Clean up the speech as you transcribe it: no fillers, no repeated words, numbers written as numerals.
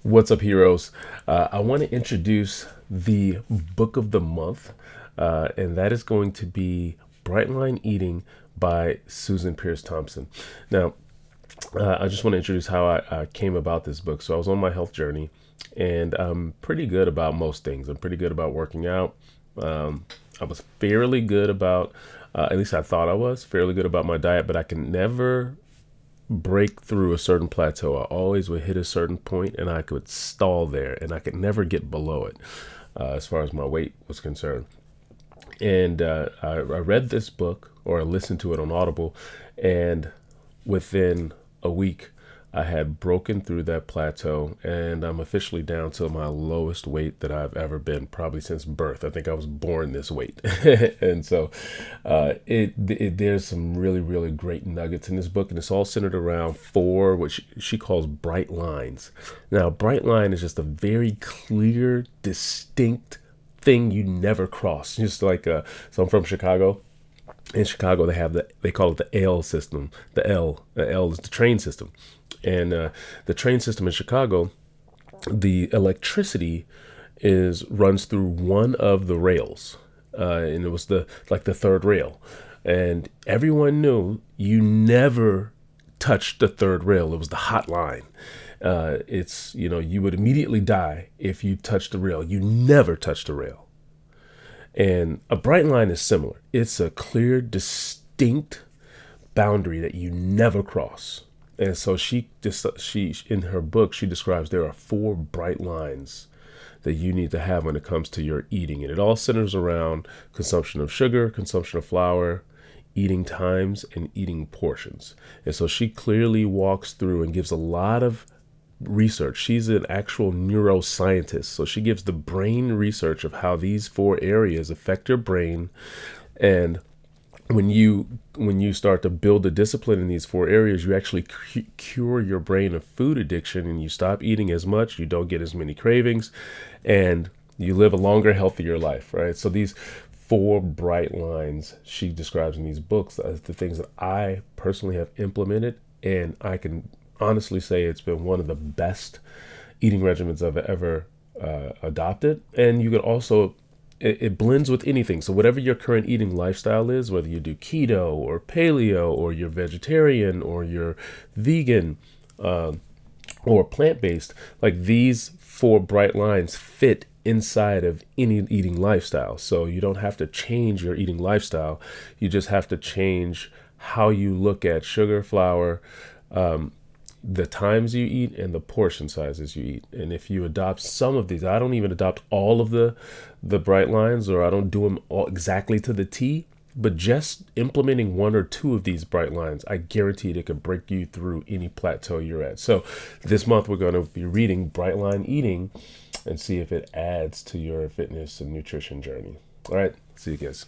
What's up, heroes? I want to introduce the book of the month, and that is going to be Bright Line Eating by Susan Pierce Thompson. Now, I just want to introduce how I came about this book. So I was on my health journey, and I'm pretty good about most things. I'm pretty good about working out. I was fairly good about, at least I thought I was fairly good about my diet, but I can never break through a certain plateau. I always would hit a certain point and I could stall there and I could never get below it as far as my weight was concerned. And I read this book, or I listened to it on Audible, and within a week I had broken through that plateau and I'm officially down to my lowest weight that I've ever been, probably since birth. I think I was born this weight. And so there's some really great nuggets in this book, and it's all centered around four, which she calls bright lines. Now, bright line is just a very clear, distinct thing you never cross. Just like, so I'm from Chicago. In Chicago, they call it the L system. The L is the train system. And the train system in Chicago, the electricity runs through one of the rails, and it was the third rail, and everyone knew you never touched the third rail. It was the hot line. You would immediately die if you touched the rail. You never touched the rail. And a bright line is similar. It's a clear, distinct boundary that you never cross. And so she in her book, she describes there are four bright lines that you need to have when it comes to your eating. And it all centers around consumption of sugar, consumption of flour, eating times, and eating portions. And so she clearly walks through and gives a lot of research. She's an actual neuroscientist. So she gives the brain research of how these four areas affect your brain. And when you start to build a discipline in these four areas, you actually cure your brain of food addiction, and you stop eating as much, you don't get as many cravings, and you live a longer, healthier life, right? So these four bright lines she describes in these books as the things that I personally have implemented, and I can honestly say it's been one of the best eating regimens I've ever adopted. And you could also, it blends with anything. So whatever your current eating lifestyle is, whether you do keto or paleo, or you're vegetarian, or you're vegan, or plant-based, like these four bright lines fit inside of any eating lifestyle. So you don't have to change your eating lifestyle. You just have to change how you look at sugar, flour, the times you eat, and the portion sizes you eat. And if you adopt some of these, I don't even adopt all of the bright lines, or I don't do them all exactly to the T, but just implementing one or two of these bright lines, I guarantee it could break you through any plateau you're at. So this month we're going to be reading Bright Line Eating and see if it adds to your fitness and nutrition journey. All right, see you guys.